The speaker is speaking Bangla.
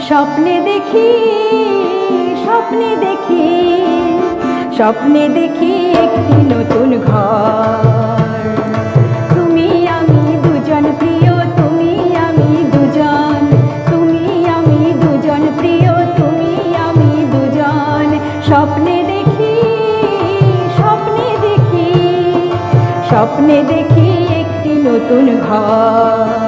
স্বপ্নে দেখি, স্বপ্নে দেখি, স্বপ্নে দেখি একটি নতুন ঘর। তুমি আমি দুজন প্রিয়, তুমি আমি দুজন, তুমি আমি দুজন প্রিয়, তুমি আমি দুজন। স্বপ্নে দেখি, স্বপ্নে দেখি, স্বপ্নে দেখি একটি নতুন ঘর।